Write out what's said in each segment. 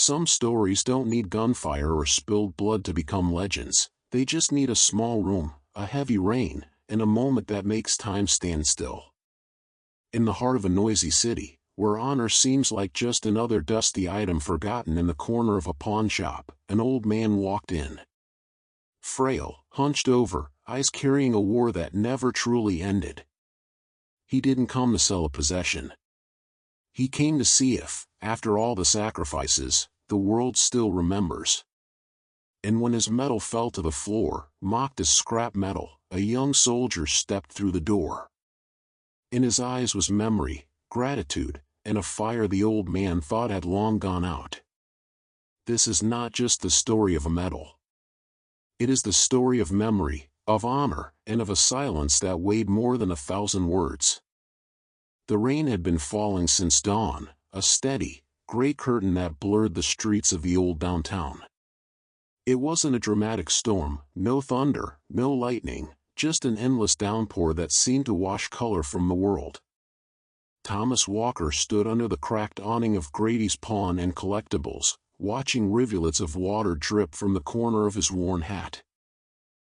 Some stories don't need gunfire or spilled blood to become legends. They just need a small room, a heavy rain, and a moment that makes time stand still. In the heart of a noisy city, where honor seems like just another dusty item forgotten in the corner of a pawn shop, an old man walked in. Frail, hunched over, eyes carrying a war that never truly ended. He didn't come to sell a possession. He came to see if, after all the sacrifices, the world still remembers. And when his medal fell to the floor, mocked as scrap metal, a young soldier stepped through the door. In his eyes was memory, gratitude, and a fire the old man thought had long gone out. This is not just the story of a medal. It is the story of memory, of honor, and of a silence that weighed more than 1,000 words. The rain had been falling since dawn, a steady, gray curtain that blurred the streets of the old downtown. It wasn't a dramatic storm, no thunder, no lightning, just an endless downpour that seemed to wash color from the world. Thomas Walker stood under the cracked awning of Grady's Pawn and Collectibles, watching rivulets of water drip from the corner of his worn hat.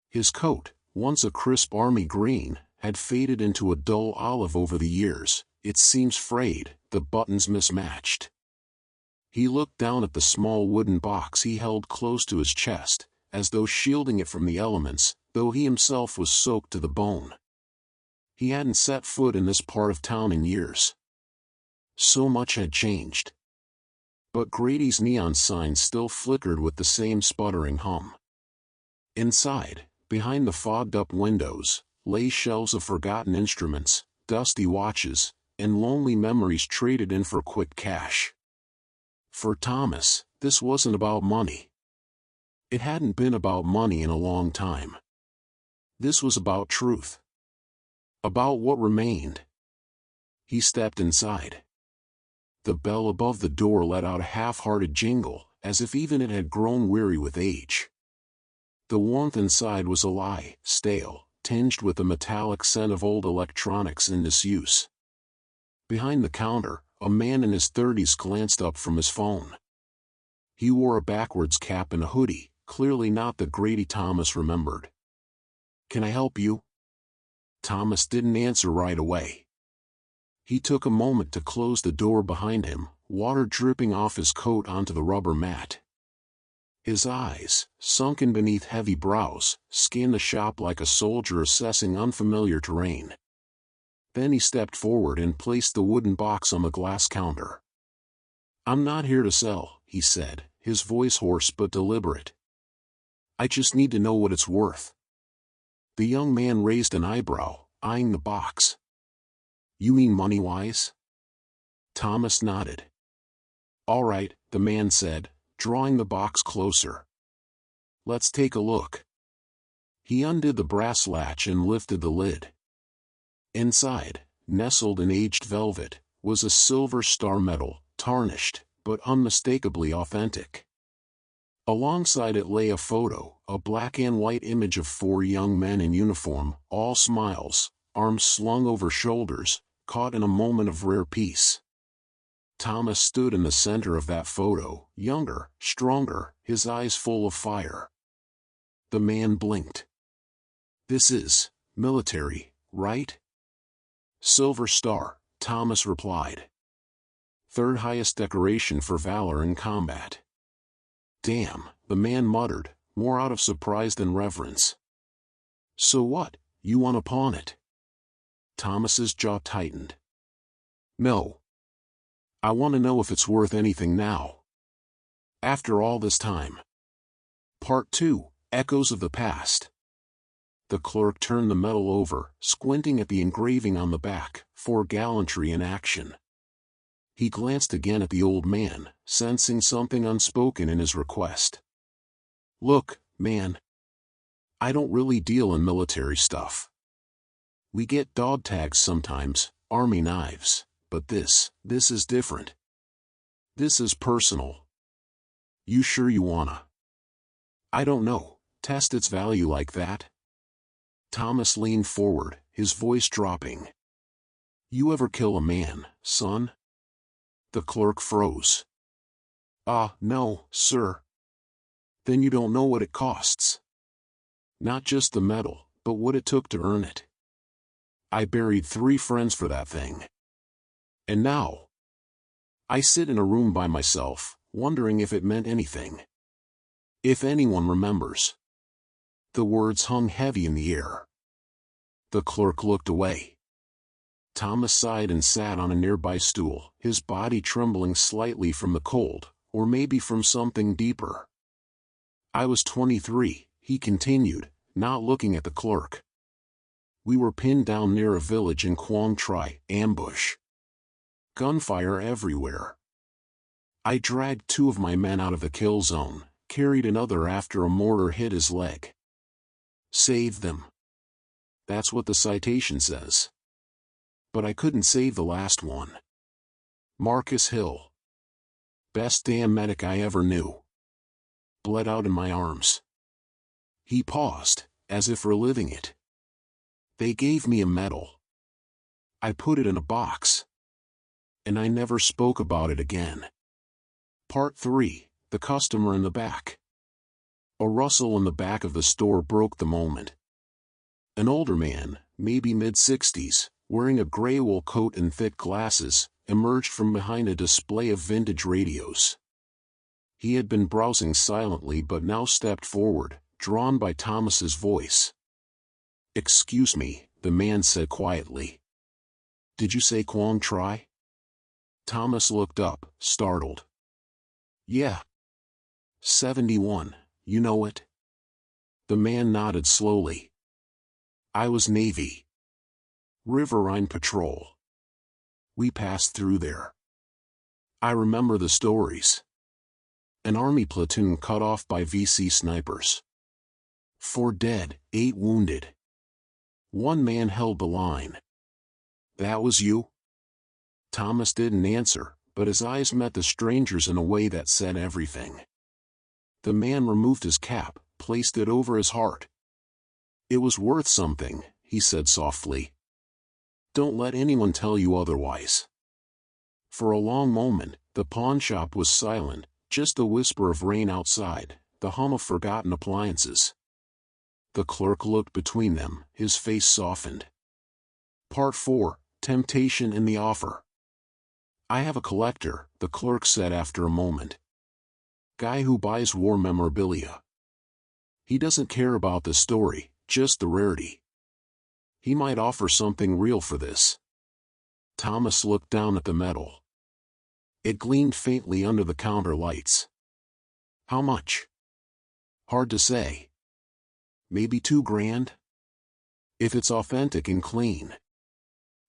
His coat, once a crisp army green, had faded into a dull olive over the years, its seams frayed, the buttons mismatched. He looked down at the small wooden box he held close to his chest, as though shielding it from the elements, though he himself was soaked to the bone. He hadn't set foot in this part of town in years. So much had changed. But Grady's neon sign still flickered with the same sputtering hum. Inside, behind the fogged-up windows, lay shelves of forgotten instruments, dusty watches, and lonely memories traded in for quick cash. For Thomas, this wasn't about money. It hadn't been about money in a long time. This was about truth. About what remained. He stepped inside. The bell above the door let out a half-hearted jingle, as if even it had grown weary with age. The warmth inside was a lie, stale, tinged with the metallic scent of old electronics in disuse. Behind the counter, a man in his 30s glanced up from his phone. He wore a backwards cap and a hoodie, clearly not the Grady Thomas remembered. "Can I help you?" Thomas didn't answer right away. He took a moment to close the door behind him, water dripping off his coat onto the rubber mat. His eyes, sunken beneath heavy brows, scanned the shop like a soldier assessing unfamiliar terrain. Then he stepped forward and placed the wooden box on the glass counter. "I'm not here to sell," he said, his voice hoarse but deliberate. "I just need to know what it's worth." The young man raised an eyebrow, eyeing the box. "You mean money-wise?" Thomas nodded. "All right," the man said, drawing the box closer. "Let's take a look." He undid the brass latch and lifted the lid. Inside, nestled in aged velvet, was a silver star medal, tarnished, but unmistakably authentic. Alongside it lay a photo, a black and white image of 4 young men in uniform, all smiles, arms slung over shoulders, caught in a moment of rare peace. Thomas stood in the center of that photo, younger, stronger, his eyes full of fire. The man blinked. "This is military, right?" "Silver Star," Thomas replied. "Third highest decoration for valor in combat." "Damn," the man muttered, more out of surprise than reverence. "So what, you want to pawn it?" Thomas's jaw tightened. "No. I want to know if it's worth anything now. After all this time." Part 2, Echoes of the Past. The clerk turned the medal over, squinting at the engraving on the back, "For gallantry in action." He glanced again at the old man, sensing something unspoken in his request. "Look, man. I don't really deal in military stuff. We get dog tags sometimes, army knives, but this is different. This is personal. You sure you wanna?" "I don't know, test its value like that?" Thomas leaned forward, his voice dropping. "You ever kill a man, son?" The clerk froze. No, sir. Then you don't know what it costs. Not just the medal, but what it took to earn it. I buried 3 friends for that thing. And now, I sit in a room by myself, wondering if it meant anything. If anyone remembers. The words hung heavy in the air. The clerk looked away. Thomas sighed and sat on a nearby stool, his body trembling slightly from the cold, or maybe from something deeper. I was 23, he continued, not looking at the clerk. We were pinned down near a village in Quang Tri, ambush. Gunfire everywhere. I dragged 2 of my men out of the kill zone, carried another after a mortar hit his leg. Saved them. That's what the citation says. But I couldn't save the last one. Marcus Hill. Best damn medic I ever knew. Bled out in my arms. He paused, as if reliving it. They gave me a medal. I put it in a box. And I never spoke about it again. Part 3, the customer in the back. A rustle in the back of the store broke the moment. An older man, maybe mid-60s, wearing a gray wool coat and thick glasses, emerged from behind a display of vintage radios. He had been browsing silently but now stepped forward, drawn by Thomas's voice. "Excuse me," the man said quietly. "Did you say Quang Tri?" Thomas looked up, startled. "Yeah. 71, you know it?" The man nodded slowly. "I was Navy. Riverine Patrol. We passed through there. I remember the stories. An army platoon cut off by VC snipers. 4 dead, 8 wounded. 1 man held the line." "That was you?" Thomas didn't answer, but his eyes met the stranger's in a way that said everything. The man removed his cap, placed it over his heart. "It was worth something," he said softly. "Don't let anyone tell you otherwise." For a long moment, the pawnshop was silent, just the whisper of rain outside, the hum of forgotten appliances. The clerk looked between them, his face softened. Part 4, Temptation in the Offer. "I have a collector," the clerk said after a moment. "Guy who buys war memorabilia. He doesn't care about the story, just the rarity. He might offer something real for this." Thomas looked down at the medal. It gleamed faintly under the counter lights. "How much?" "Hard to say. Maybe $2,000? If it's authentic and clean."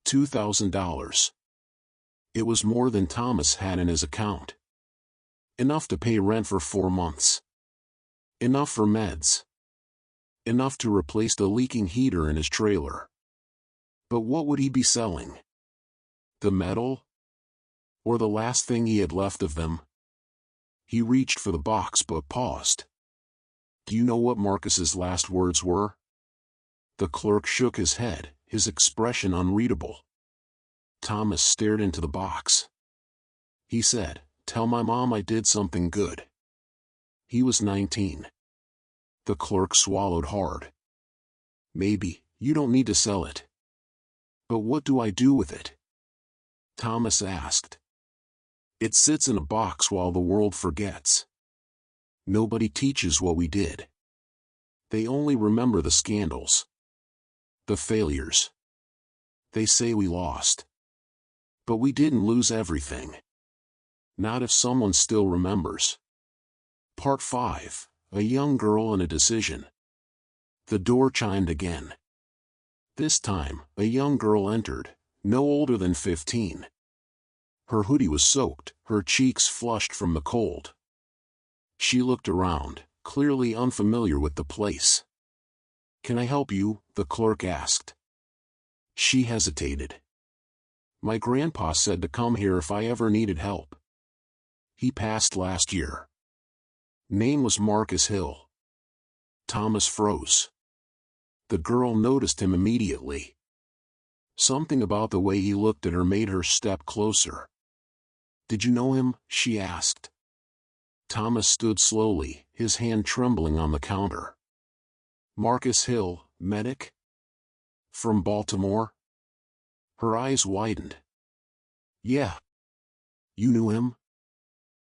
$2,000. It was more than Thomas had in his account. Enough to pay rent for 4 months. Enough for meds. Enough to replace the leaking heater in his trailer. But what would he be selling? The medal? Or the last thing he had left of them? He reached for the box but paused. "Do you know what Marcus's last words were?" The clerk shook his head, his expression unreadable. Thomas stared into the box. He said, "Tell my mom I did something good." He was 19. The clerk swallowed hard. "Maybe, you don't need to sell it." "But what do I do with it?" Thomas asked. "It sits in a box while the world forgets. Nobody teaches what we did. They only remember the scandals. The failures. They say we lost. But we didn't lose everything. Not if someone still remembers." Part 5, A Young Girl and a Decision. The door chimed again. This time, a young girl entered, no older than 15. Her hoodie was soaked, her cheeks flushed from the cold. She looked around, clearly unfamiliar with the place. "Can I help you?" the clerk asked. She hesitated. "My grandpa said to come here if I ever needed help. He passed last year. Name was Marcus Hill." Thomas froze. The girl noticed him immediately. Something about the way he looked at her made her step closer. "Did you know him?" she asked. Thomas stood slowly, his hand trembling on the counter. Marcus Hill, medic? From Baltimore? Her eyes widened. Yeah. You knew him?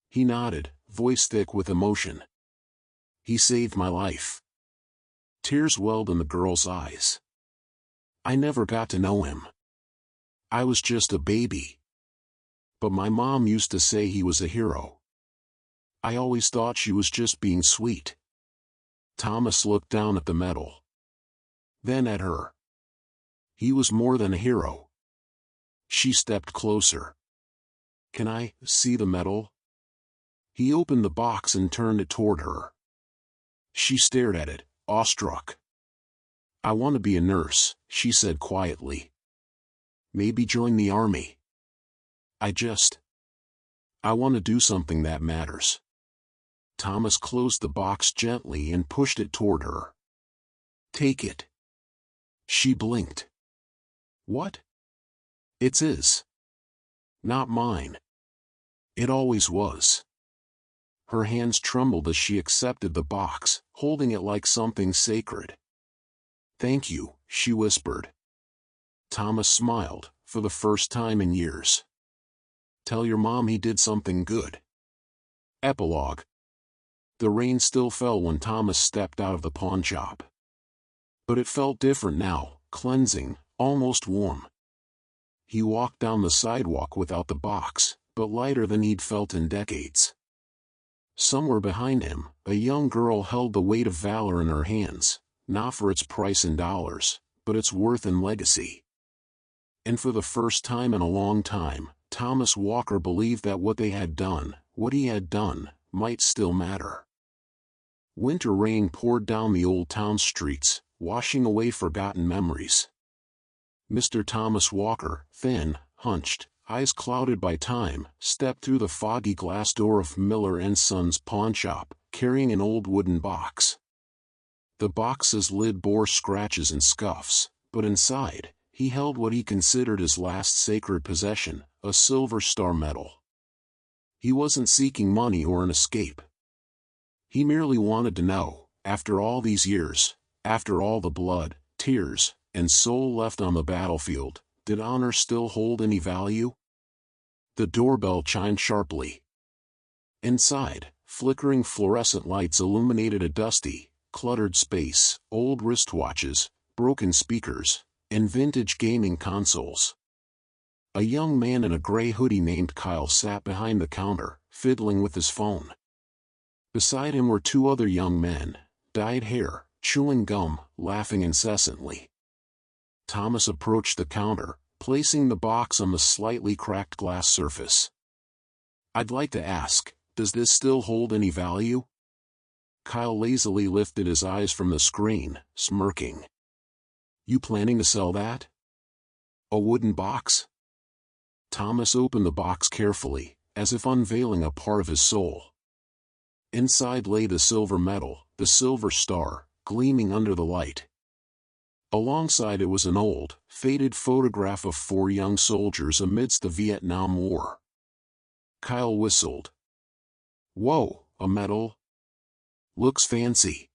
He nodded, voice thick with emotion. He saved my life. Tears welled in the girl's eyes. I never got to know him. I was just a baby. But my mom used to say he was a hero. I always thought she was just being sweet. Thomas looked down at the medal. Then at her. He was more than a hero. She stepped closer. Can I see the medal? He opened the box and turned it toward her. She stared at it, awestruck. I want to be a nurse, she said quietly. Maybe join the army. I want to do something that matters. Thomas closed the box gently and pushed it toward her. Take it. She blinked. What? It's his. Not mine. It always was. Her hands trembled as she accepted the box, holding it like something sacred. Thank you, she whispered. Thomas smiled, for the first time in years. Tell your mom he did something good. Epilogue. The rain still fell when Thomas stepped out of the pawn shop. But it felt different now, cleansing, almost warm. He walked down the sidewalk without the box, but lighter than he'd felt in decades. Somewhere behind him, a young girl held the weight of valor in her hands, not for its price in dollars, but its worth and legacy. And for the first time in a long time, Thomas Walker believed that what he had done, might still matter. Winter rain poured down the old town streets, washing away forgotten memories. Mr. Thomas Walker, thin, hunched, eyes clouded by time, stepped through the foggy glass door of Miller & Sons pawn shop, carrying an old wooden box. The box's lid bore scratches and scuffs, but inside, he held what he considered his last sacred possession, a Silver Star medal. He wasn't seeking money or an escape. He merely wanted to know, after all these years, after all the blood, tears, and soul left on the battlefield, did honor still hold any value? The doorbell chimed sharply. Inside, flickering fluorescent lights illuminated a dusty, cluttered space, old wristwatches, broken speakers, and vintage gaming consoles. A young man in a gray hoodie named Kyle sat behind the counter, fiddling with his phone. Beside him were two other young men, dyed hair, chewing gum, laughing incessantly. Thomas approached the counter, placing the box on the slightly cracked glass surface. I'd like to ask, does this still hold any value? Kyle lazily lifted his eyes from the screen, smirking. You planning to sell that? A wooden box? Thomas opened the box carefully, as if unveiling a part of his soul. Inside lay the silver medal, the Silver Star, gleaming under the light. Alongside it was an old, faded photograph of 4 young soldiers amidst the Vietnam War. Kyle whistled. Whoa, a medal? Looks fancy.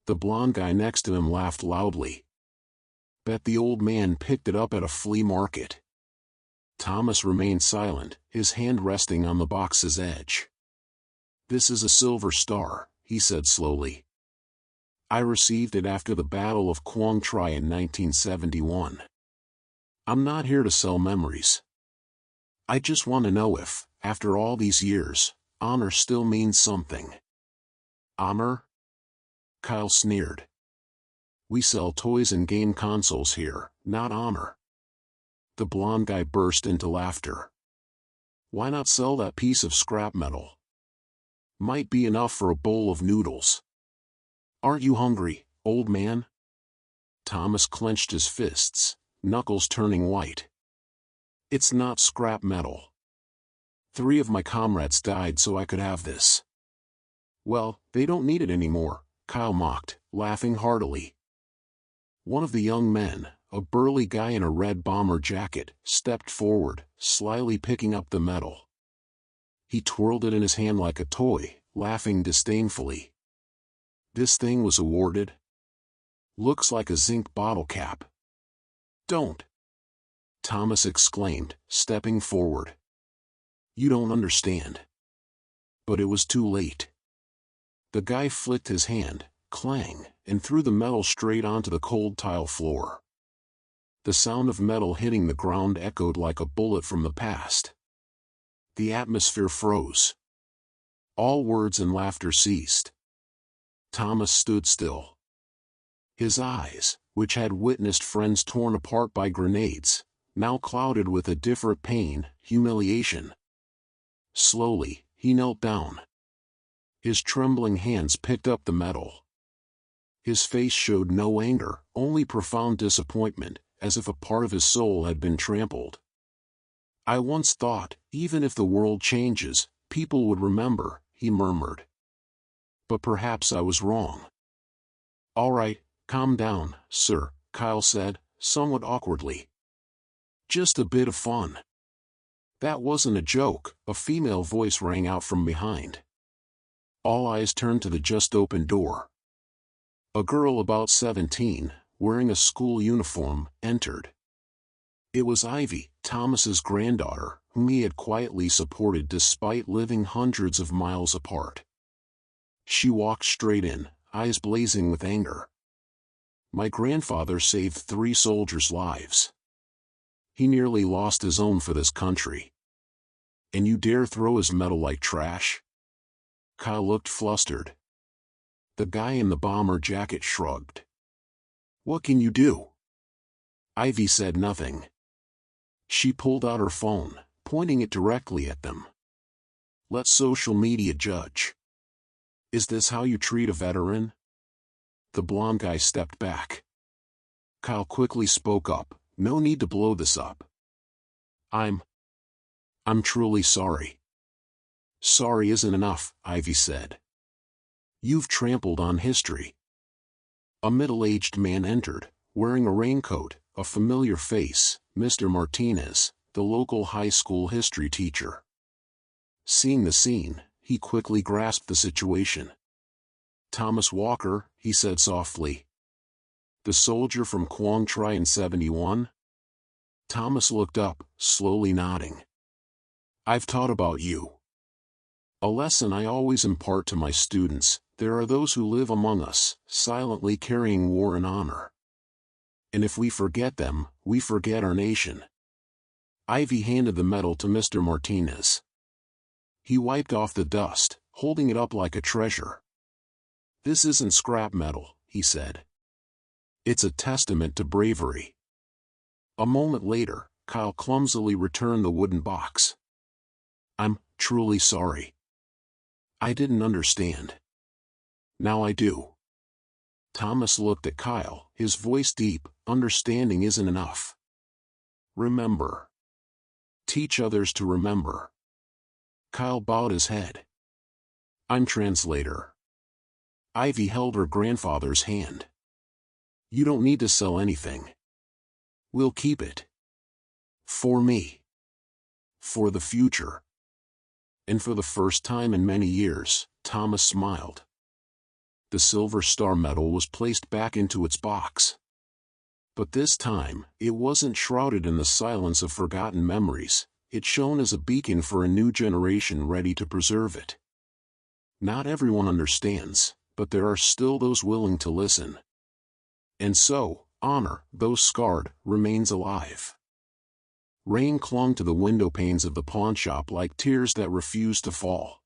The blond guy next to him laughed loudly. Bet the old man picked it up at a flea market. Thomas remained silent, his hand resting on the box's edge. This is a Silver Star, he said slowly. I received it after the Battle of Quang Tri in 1971. I'm not here to sell memories. I just want to know if, after all these years, honor still means something. Honor? Kyle sneered. We sell toys and game consoles here, not honor. The blond guy burst into laughter. Why not sell that piece of scrap metal? Might be enough for a bowl of noodles. Aren't you hungry, old man? Thomas clenched his fists, knuckles turning white. It's not scrap metal. 3 of my comrades died so I could have this. Well, they don't need it anymore, Kyle mocked, laughing heartily. One of the young men, a burly guy in a red bomber jacket, stepped forward, slyly picking up the medal. He twirled it in his hand like a toy, laughing disdainfully. This thing was awarded? Looks like a zinc bottle cap. Don't! Thomas exclaimed, stepping forward. You don't understand. But it was too late. The guy flicked his hand, clang, and threw the medal straight onto the cold tile floor. The sound of metal hitting the ground echoed like a bullet from the past. The atmosphere froze. All words and laughter ceased. Thomas stood still. His eyes, which had witnessed friends torn apart by grenades, now clouded with a different pain, humiliation. Slowly, he knelt down. His trembling hands picked up the medal. His face showed no anger, only profound disappointment, as if a part of his soul had been trampled. I once thought, even if the world changes, people would remember, he murmured. But perhaps I was wrong. All right, calm down, sir, Kyle said, somewhat awkwardly. Just a bit of fun. That wasn't a joke, a female voice rang out from behind. All eyes turned to the just-opened door. A girl about 17, wearing a school uniform, entered. It was Ivy, Thomas's granddaughter, whom he had quietly supported despite living hundreds of miles apart. She walked straight in, eyes blazing with anger. My grandfather saved 3 soldiers' lives. He nearly lost his own for this country. And you dare throw his medal like trash? Kyle looked flustered. The guy in the bomber jacket shrugged. What can you do? Ivy said nothing. She pulled out her phone, pointing it directly at them. Let social media judge. Is this how you treat a veteran? The blonde guy stepped back. Kyle quickly spoke up. No need to blow this up. I'm truly sorry. Sorry isn't enough, Ivy said. You've trampled on history. A middle-aged man entered, wearing a raincoat, a familiar face, Mr. Martinez, the local high school history teacher. Seeing the scene, he quickly grasped the situation. Thomas Walker, he said softly. The soldier from Quang Tri in 71? Thomas looked up, slowly nodding. I've taught about you. A lesson I always impart to my students: there are those who live among us, silently carrying war and honor. And if we forget them, we forget our nation. Ivy handed the medal to Mr. Martinez. He wiped off the dust, holding it up like a treasure. This isn't scrap metal, he said. It's a testament to bravery. A moment later, Kyle clumsily returned the wooden box. I'm truly sorry. I didn't understand. Now I do. Thomas looked at Kyle, his voice deep. Understanding isn't enough. Remember. Teach others to remember. Kyle bowed his head. I'm translator. Ivy held her grandfather's hand. You don't need to sell anything. We'll keep it. For me. For the future. And for the first time in many years, Thomas smiled. The Silver Star medal was placed back into its box. But this time, it wasn't shrouded in the silence of forgotten memories. It shone as a beacon for a new generation ready to preserve it. Not everyone understands, but there are still those willing to listen. And so, honor, though scarred, remains alive. Rain clung to the window panes of the pawnshop like tears that refused to fall.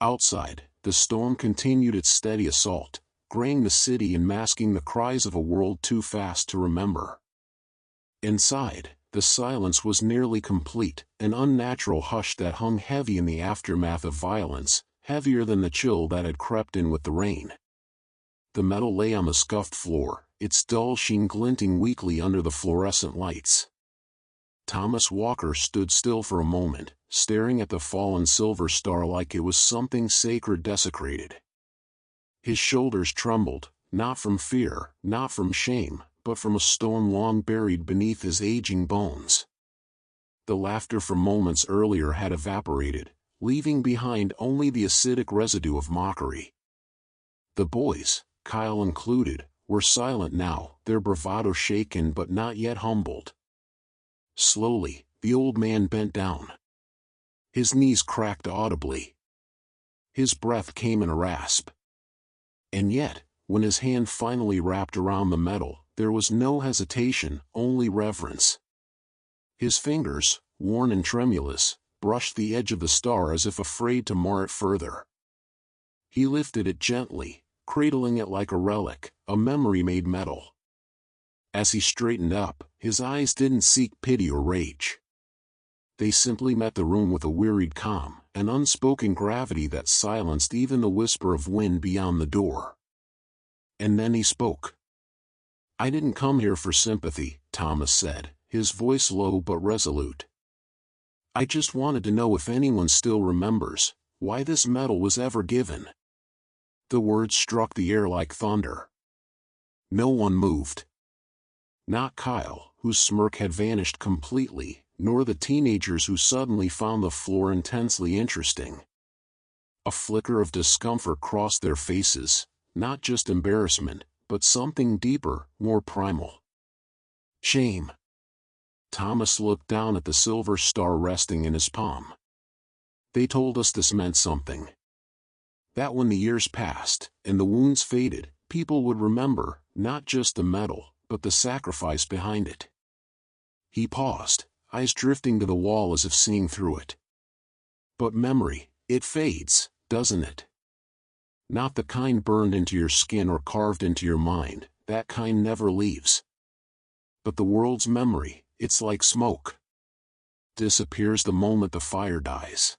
Outside, the storm continued its steady assault, graying the city and masking the cries of a world too fast to remember. Inside, the silence was nearly complete, an unnatural hush that hung heavy in the aftermath of violence, heavier than the chill that had crept in with the rain. The metal lay on the scuffed floor, its dull sheen glinting weakly under the fluorescent lights. Thomas Walker stood still for a moment, staring at the fallen silver star like it was something sacred desecrated. His shoulders trembled, not from fear, not from shame, but from a storm long buried beneath his aging bones. The laughter from moments earlier had evaporated, leaving behind only the acidic residue of mockery. The boys, Kyle included, were silent now, their bravado shaken but not yet humbled. Slowly, the old man bent down. His knees cracked audibly. His breath came in a rasp. And yet, when his hand finally wrapped around the metal, there was no hesitation, only reverence. His fingers, worn and tremulous, brushed the edge of the star as if afraid to mar it further. He lifted it gently, cradling it like a relic, a memory made metal. As he straightened up, his eyes didn't seek pity or rage. They simply met the room with a wearied calm, an unspoken gravity that silenced even the whisper of wind beyond the door. And then he spoke. "I didn't come here for sympathy," Thomas said, his voice low but resolute. "I just wanted to know if anyone still remembers why this medal was ever given." The words struck the air like thunder. No one moved. Not Kyle, whose smirk had vanished completely, nor the teenagers who suddenly found the floor intensely interesting. A flicker of discomfort crossed their faces, not just embarrassment, but something deeper, more primal. Shame. Thomas looked down at the silver star resting in his palm. "They told us this meant something. That when the years passed, and the wounds faded, people would remember, not just the medal, but the sacrifice behind it." He paused, eyes drifting to the wall as if seeing through it. "But memory, it fades, doesn't it? Not the kind burned into your skin or carved into your mind, that kind never leaves. But the world's memory, it's like smoke. Disappears the moment the fire dies."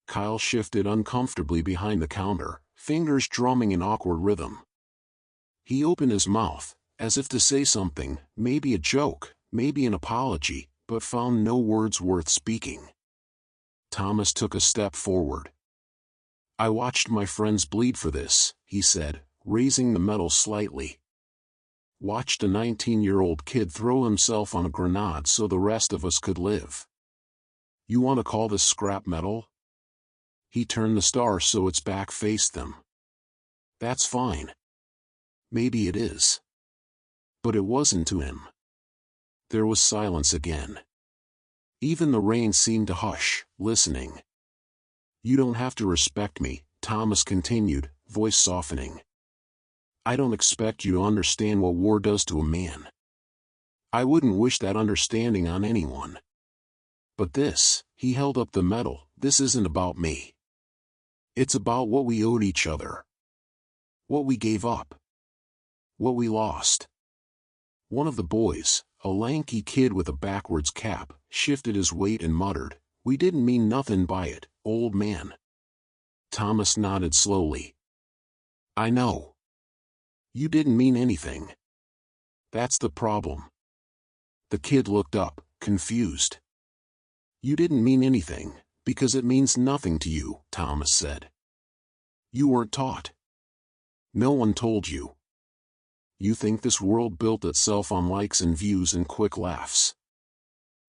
Kyle shifted uncomfortably behind the counter, fingers drumming in awkward rhythm. He opened his mouth, as if to say something, maybe a joke, maybe an apology, but found no words worth speaking. Thomas took a step forward. "I watched my friends bleed for this," he said, raising the medal slightly. "Watched a 19-year-old kid throw himself on a grenade so the rest of us could live. You want to call this scrap metal?" He turned the star so its back faced them. "That's fine. Maybe it is." But it wasn't to him. There was silence again. Even the rain seemed to hush, listening. "You don't have to respect me," Thomas continued, voice softening. "I don't expect you to understand what war does to a man. I wouldn't wish that understanding on anyone. But this," he held up the medal, "this isn't about me. It's about what we owed each other. What we gave up. What we lost." One of the boys, a lanky kid with a backwards cap, shifted his weight and muttered, "We didn't mean nothing by it, old man." Thomas nodded slowly. "I know. You didn't mean anything. That's the problem." The kid looked up, confused. "You didn't mean anything, because it means nothing to you," Thomas said. "You weren't taught. No one told you. You think this world built itself on likes and views and quick laughs.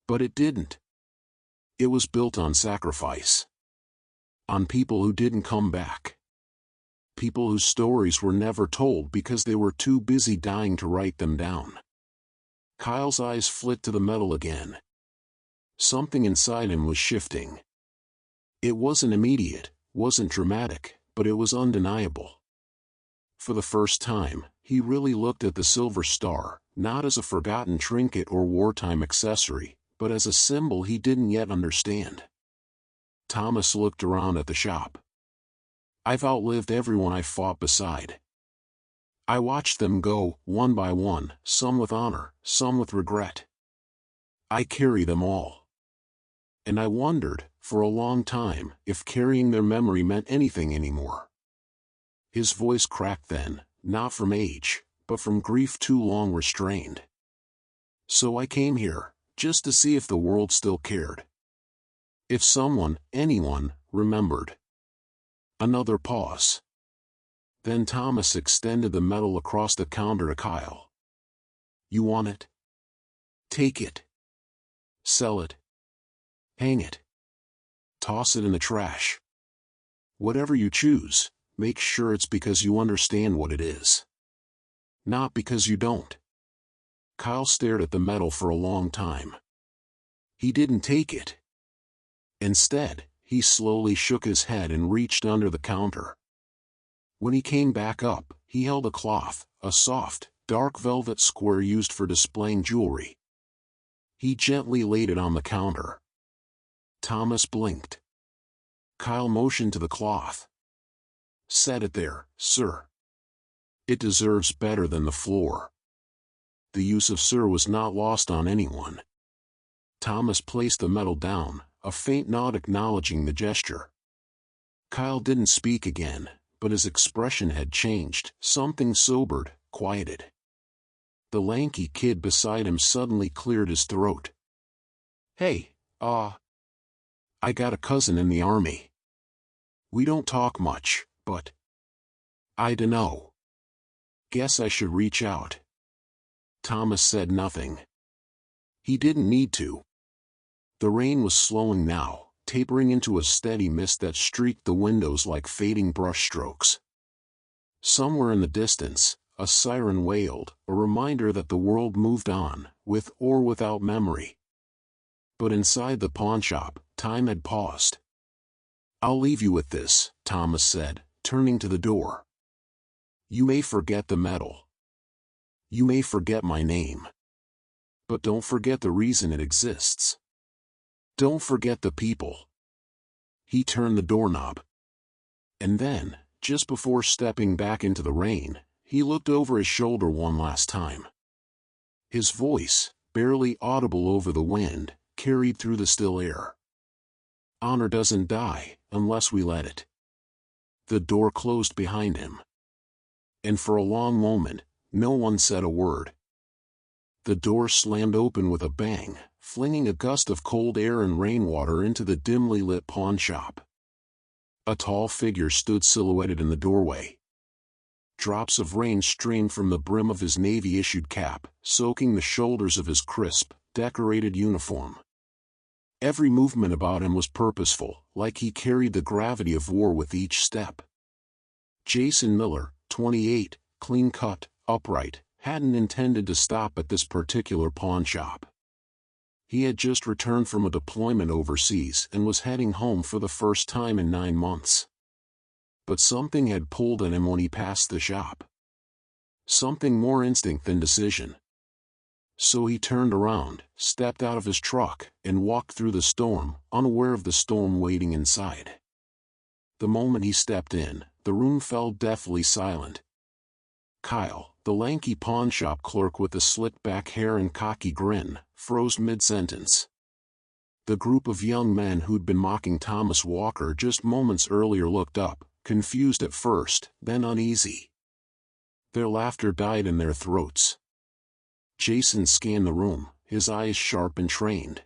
But it didn't. It was built on sacrifice. On people who didn't come back. People whose stories were never told because they were too busy dying to write them down." Kyle's eyes flit to the medal again. Something inside him was shifting. It wasn't immediate, wasn't dramatic, but it was undeniable. For the first time, he really looked at the silver star, not as a forgotten trinket or wartime accessory, but as a symbol he didn't yet understand. Thomas looked around at the shop. "I've outlived everyone I fought beside. I watched them go, one by one, some with honor, some with regret. I carry them all. And I wondered, for a long time, if carrying their memory meant anything anymore." His voice cracked then, not from age, but from grief too long restrained. "So I came here, just to see if the world still cared. If someone, anyone, remembered." Another pause. Then Thomas extended the medal across the counter to Kyle. "You want it? Take it. Sell it. Hang it." toss it in the trash. Whatever you choose, make sure it's because you understand what it is. Not because you don't. Kyle stared at the metal for a long time. He didn't take it. Instead, he slowly shook his head and reached under the counter. When he came back up, he held a cloth, a soft, dark velvet square used for displaying jewelry. He gently laid it on the counter. Thomas blinked. Kyle motioned to the cloth. "Set it there, sir. It deserves better than the floor." The use of "sir" was not lost on anyone. Thomas placed the metal down, a faint nod acknowledging the gesture. Kyle didn't speak again, but his expression had changed. Something sobered, quieted. The lanky kid beside him suddenly cleared his throat. "Hey, I got a cousin in the army. We don't talk much, but I dunno. Guess I should reach out." Thomas said nothing. He didn't need to. The rain was slowing now, tapering into a steady mist that streaked the windows like fading brushstrokes. Somewhere in the distance, a siren wailed, a reminder that the world moved on, with or without memory. But inside the pawnshop, time had paused. "I'll leave you with this," Thomas said, turning to the door. "You may forget the metal. You may forget my name. But don't forget the reason it exists. Don't forget the people." He turned the doorknob. And then, just before stepping back into the rain, he looked over his shoulder one last time. His voice, barely audible over the wind, carried through the still air. "Honor doesn't die, unless we let it." The door closed behind him. And for a long moment, no one said a word. The door slammed open with a bang, flinging a gust of cold air and rainwater into the dimly lit pawnshop. A tall figure stood silhouetted in the doorway. Drops of rain streamed from the brim of his Navy-issued cap, soaking the shoulders of his crisp, decorated uniform. Every movement about him was purposeful, like he carried the gravity of war with each step. Jason Miller, 28, clean-cut, upright, hadn't intended to stop at this particular pawnshop. He had just returned from a deployment overseas and was heading home for the first time in 9 months. But something had pulled at him when he passed the shop. Something more instinct than decision. So he turned around, stepped out of his truck, and walked through the storm, unaware of the storm waiting inside. The moment he stepped in, the room fell deathly silent. Kyle, the lanky pawnshop clerk with the slick-back hair and cocky grin, froze mid-sentence. The group of young men who'd been mocking Thomas Walker just moments earlier looked up, confused at first, then uneasy. Their laughter died in their throats. Jason scanned the room, his eyes sharp and trained.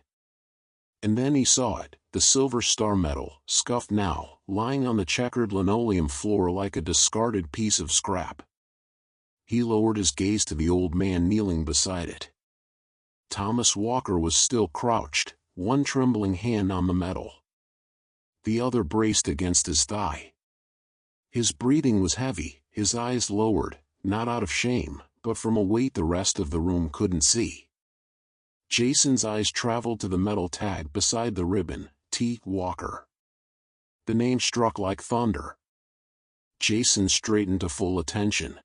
And then he saw it, the silver star medal, scuffed now, lying on the checkered linoleum floor like a discarded piece of scrap. He lowered his gaze to the old man kneeling beside it. Thomas Walker was still crouched, one trembling hand on the medal. The other braced against his thigh. His breathing was heavy, his eyes lowered, not out of shame, but from a weight the rest of the room couldn't see. Jason's eyes traveled to the metal tag beside the ribbon, T. Walker. The name struck like thunder. Jason straightened to full attention.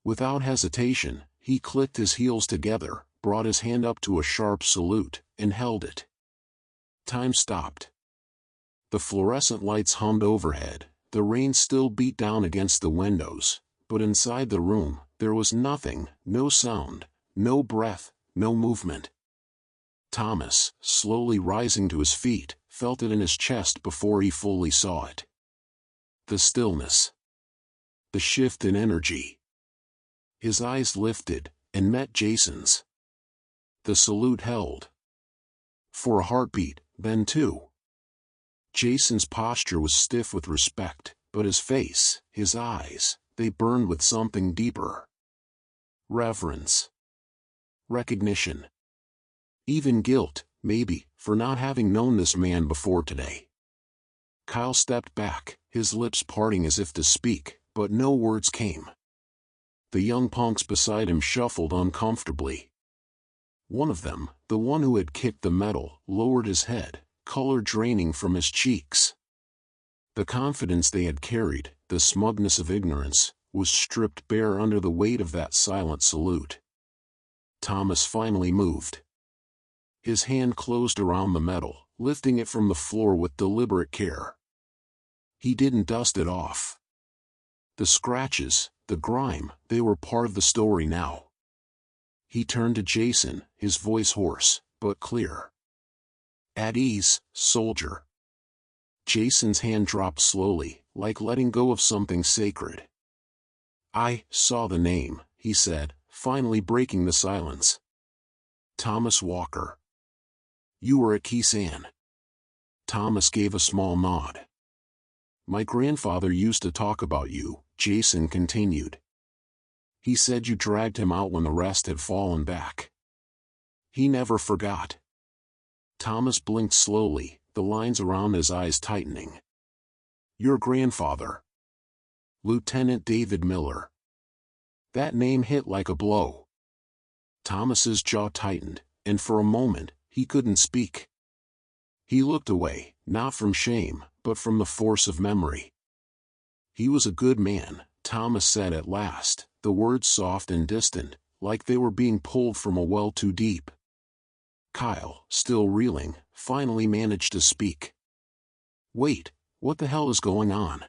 Without hesitation, he clicked his heels together, brought his hand up to a sharp salute, and held it. Time stopped. The fluorescent lights hummed overhead, the rain still beat down against the windows, but inside the room, there was nothing, no sound, no breath, no movement. Thomas, slowly rising to his feet, felt it in his chest before he fully saw it. The stillness. The shift in energy. His eyes lifted, and met Jason's. The salute held. For a heartbeat, then two. Jason's posture was stiff with respect, but his face, his eyes, they burned with something deeper. Reverence. Recognition. Even guilt, maybe, for not having known this man before today. Kyle stepped back, his lips parting as if to speak, but no words came. The young punks beside him shuffled uncomfortably. One of them, the one who had kicked the metal, lowered his head, color draining from his cheeks. The confidence they had carried, the smugness of ignorance, was stripped bare under the weight of that silent salute. Thomas finally moved. His hand closed around the metal, lifting it from the floor with deliberate care. He didn't dust it off. The scratches, the grime, they were part of the story now. He turned to Jason, his voice hoarse, but clear. "At ease, soldier." Jason's hand dropped slowly, like letting go of something sacred. "I saw the name," he said, finally breaking the silence. "Thomas Walker. You were at Kisan." Thomas gave a small nod. "My grandfather used to talk about you," Jason continued. "He said you dragged him out when the rest had fallen back. He never forgot." Thomas blinked slowly, the lines around his eyes tightening. "Your grandfather. Lieutenant David Miller." That name hit like a blow. Thomas's jaw tightened, and for a moment, he couldn't speak. He looked away, not from shame, but from the force of memory. "He was a good man," Thomas said at last, the words soft and distant, like they were being pulled from a well too deep. Kyle, still reeling, finally managed to speak. "Wait, what the hell is going on?"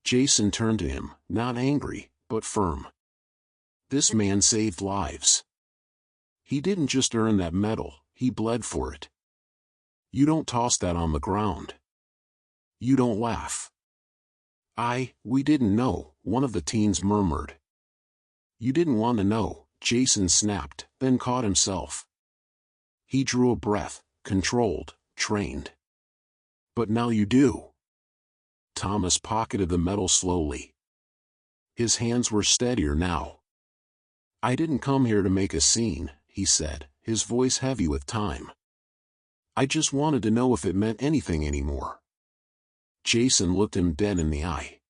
Jason turned to him, not angry, but firm. "This man saved lives. He didn't just earn that medal, he bled for it. You don't toss that on the ground. You don't laugh." We didn't know," one of the teens murmured. "You didn't want to know," Jason snapped, then caught himself. He drew a breath, controlled, trained. "But now you do." Thomas pocketed the medal slowly. His hands were steadier now. "I didn't come here to make a scene," he said, his voice heavy with time. "I just wanted to know if it meant anything anymore." Jason looked him dead in the eye.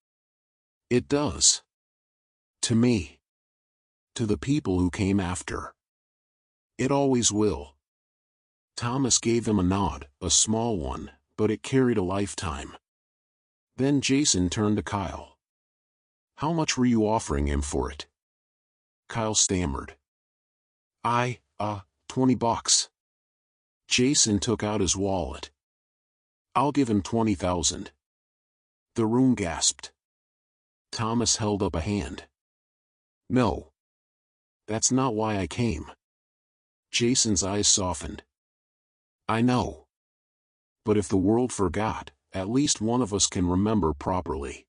"It does. To me. To the people who came after. It always will." Thomas gave him a nod, a small one, but it carried a lifetime. Then Jason turned to Kyle. "How much were you offering him for it?" Kyle stammered. $20. Jason took out his wallet. "I'll give him 20,000. The room gasped. Thomas held up a hand. "No. That's not why I came." Jason's eyes softened. "I know. But if the world forgot, at least one of us can remember properly."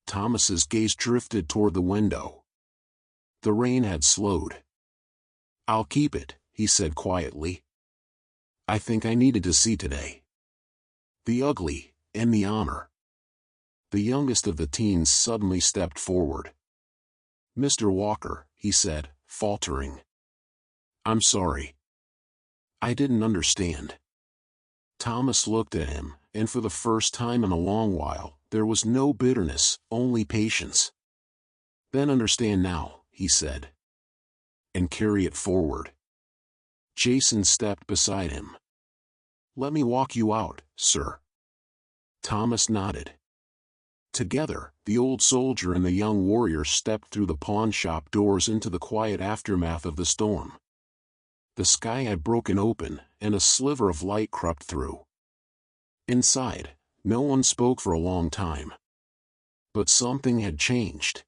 Thomas's gaze drifted toward the window. The rain had slowed. "I'll keep it," he said quietly. "I think I needed to see today. The ugly, and the honor." The youngest of the teens suddenly stepped forward. "Mr. Walker," he said, faltering. "I'm sorry. I didn't understand." Thomas looked at him, and for the first time in a long while, there was no bitterness, only patience. "Then understand now," he said. "And carry it forward." Jason stepped beside him. "Let me walk you out, sir." Thomas nodded. Together, the old soldier and the young warrior stepped through the pawn shop doors into the quiet aftermath of the storm. The sky had broken open, and a sliver of light crept through. Inside, no one spoke for a long time. But something had changed.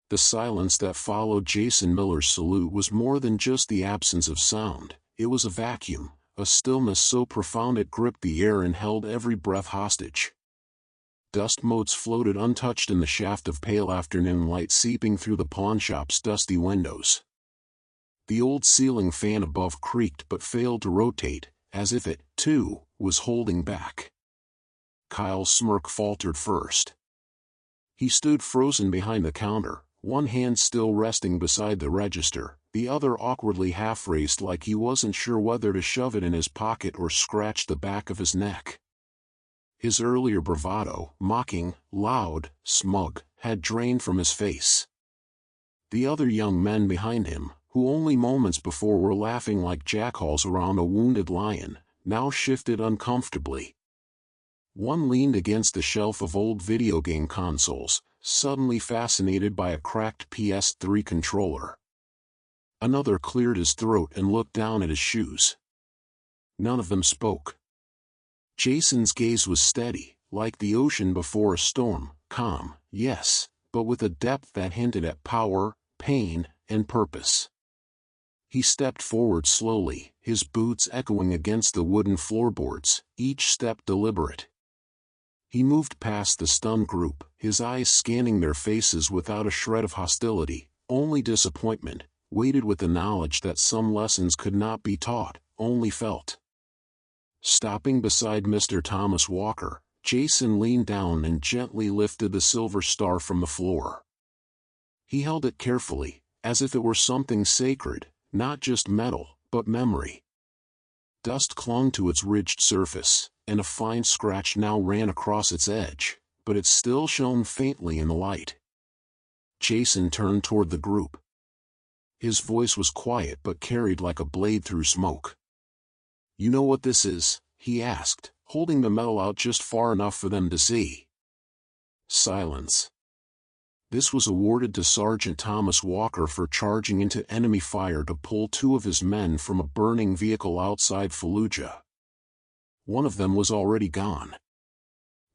The silence that followed Jason Miller's salute was more than just the absence of sound. It was a vacuum, a stillness so profound it gripped the air and held every breath hostage. Dust motes floated untouched in the shaft of pale afternoon light seeping through the pawnshop's dusty windows. The old ceiling fan above creaked but failed to rotate, as if it, too, was holding back. Kyle's smirk faltered first. He stood frozen behind the counter, one hand still resting beside the register, the other awkwardly half-raised like he wasn't sure whether to shove it in his pocket or scratch the back of his neck. His earlier bravado, mocking, loud, smug, had drained from his face. The other young men behind him, who only moments before were laughing like jackals around a wounded lion, now shifted uncomfortably. One leaned against a shelf of old video game consoles, suddenly fascinated by a cracked PS3 controller. Another cleared his throat and looked down at his shoes. None of them spoke. Jason's gaze was steady, like the ocean before a storm, calm, yes, but with a depth that hinted at power, pain, and purpose. He stepped forward slowly, his boots echoing against the wooden floorboards, each step deliberate. He moved past the stunned group, his eyes scanning their faces without a shred of hostility, only disappointment, weighted with the knowledge that some lessons could not be taught, only felt. Stopping beside Mr. Thomas Walker, Jason leaned down and gently lifted the silver star from the floor. He held it carefully, as if it were something sacred, not just metal, but memory. Dust clung to its ridged surface, and a fine scratch now ran across its edge, but it still shone faintly in the light. Jason turned toward the group. His voice was quiet but carried like a blade through smoke. "You know what this is?" he asked, holding the medal out just far enough for them to see. Silence. This was awarded to Sergeant Thomas Walker for charging into enemy fire to pull two of his men from a burning vehicle outside Fallujah. One of them was already gone.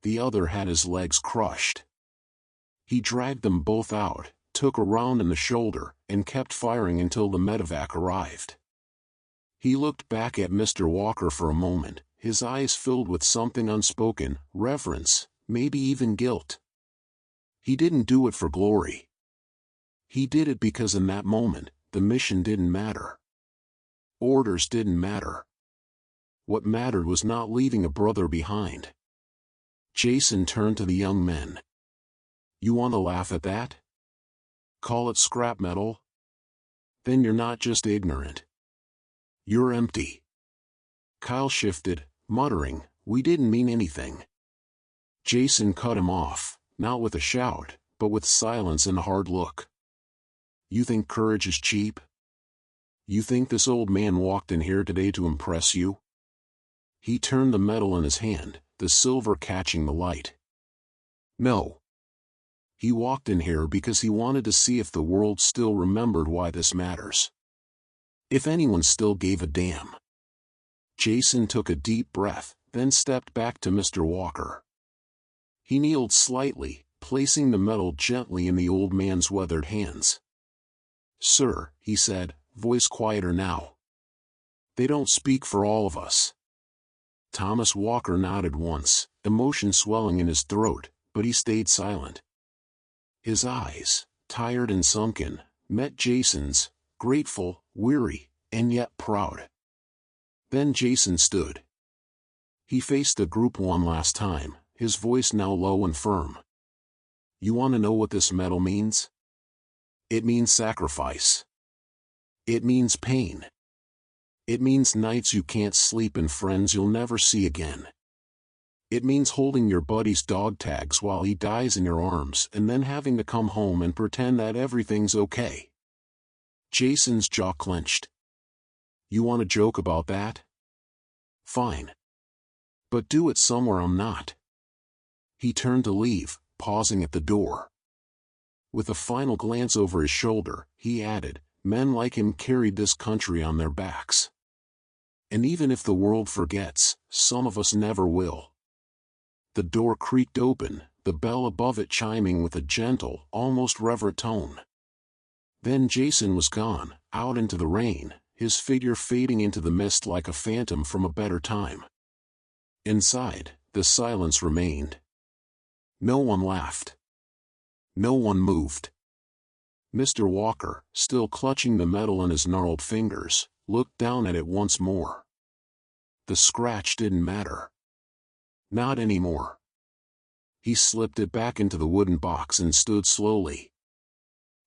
The other had his legs crushed. He dragged them both out, took a round in the shoulder, and kept firing until the medevac arrived. He looked back at Mr. Walker for a moment, his eyes filled with something unspoken, reverence, maybe even guilt. He didn't do it for glory. He did it because in that moment, the mission didn't matter. Orders didn't matter. What mattered was not leaving a brother behind. Jason turned to the young men. "You want to laugh at that? Call it scrap metal? Then you're not just ignorant. You're empty." Kyle shifted, muttering, "We didn't mean anything." Jason cut him off, not with a shout, but with silence and a hard look. "You think courage is cheap? You think this old man walked in here today to impress you?" He turned the medal in his hand, the silver catching the light. "No. He walked in here because he wanted to see if the world still remembered why this matters. If anyone still gave a damn." Jason took a deep breath, then stepped back to Mr. Walker. He kneeled slightly, placing the medal gently in the old man's weathered hands. "Sir," he said, voice quieter now. "They don't speak for all of us." Thomas Walker nodded once, emotion swelling in his throat, but he stayed silent. His eyes, tired and sunken, met Jason's, grateful, weary, and yet proud. Then Jason stood. He faced the group one last time, his voice now low and firm. "You want to know what this medal means? It means sacrifice. It means pain. It means nights you can't sleep and friends you'll never see again. It means holding your buddy's dog tags while he dies in your arms and then having to come home and pretend that everything's okay." Jason's jaw clenched. "You want to joke about that? Fine. But do it somewhere I'm not." He turned to leave, pausing at the door. With a final glance over his shoulder, he added, "Men like him carried this country on their backs. And even if the world forgets, some of us never will." The door creaked open, the bell above it chiming with a gentle, almost reverent tone. Then Jason was gone, out into the rain, his figure fading into the mist like a phantom from a better time. Inside, the silence remained. No one laughed. No one moved. Mr. Walker, still clutching the medal in his gnarled fingers, looked down at it once more. The scratch didn't matter. Not anymore. He slipped it back into the wooden box and stood slowly.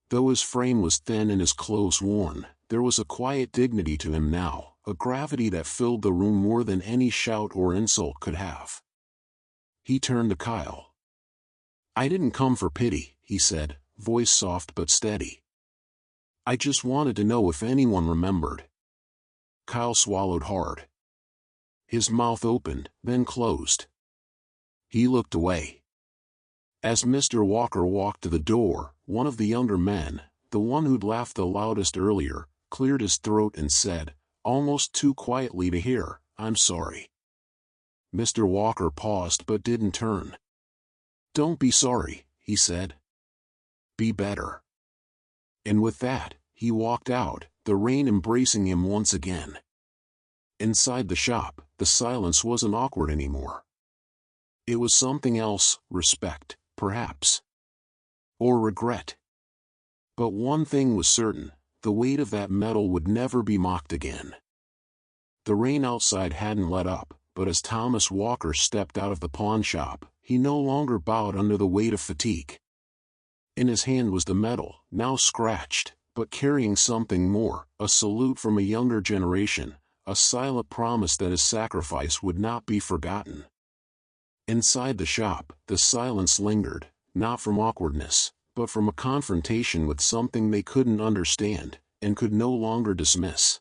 Though his frame was thin and his clothes worn, there was a quiet dignity to him now, a gravity that filled the room more than any shout or insult could have. He turned to Kyle. "I didn't come for pity," he said, voice soft but steady. "I just wanted to know if anyone remembered." Kyle swallowed hard. His mouth opened, then closed. He looked away. As Mr. Walker walked to the door, one of the younger men, the one who'd laughed the loudest earlier, cleared his throat and said, almost too quietly to hear, "I'm sorry." Mr. Walker paused but didn't turn. "Don't be sorry," he said. "Be better." And with that, he walked out, the rain embracing him once again. Inside the shop, the silence wasn't awkward anymore. It was something else, respect, perhaps. Or regret. But one thing was certain, the weight of that metal would never be mocked again. The rain outside hadn't let up, but as Thomas Walker stepped out of the pawn shop, he no longer bowed under the weight of fatigue. In his hand was the metal, now scratched, but carrying something more, a salute from a younger generation, a silent promise that his sacrifice would not be forgotten. Inside the shop, the silence lingered, not from awkwardness, but from a confrontation with something they couldn't understand, and could no longer dismiss.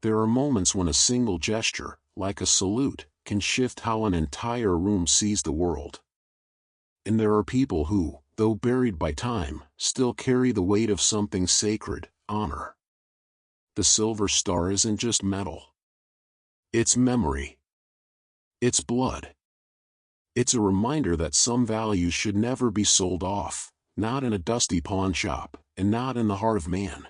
There are moments when a single gesture, like a salute, can shift how an entire room sees the world. And there are people who, though buried by time, still carry the weight of something sacred, honor. The silver star isn't just metal. It's memory. It's blood. It's a reminder that some values should never be sold off, not in a dusty pawn shop, and not in the heart of man.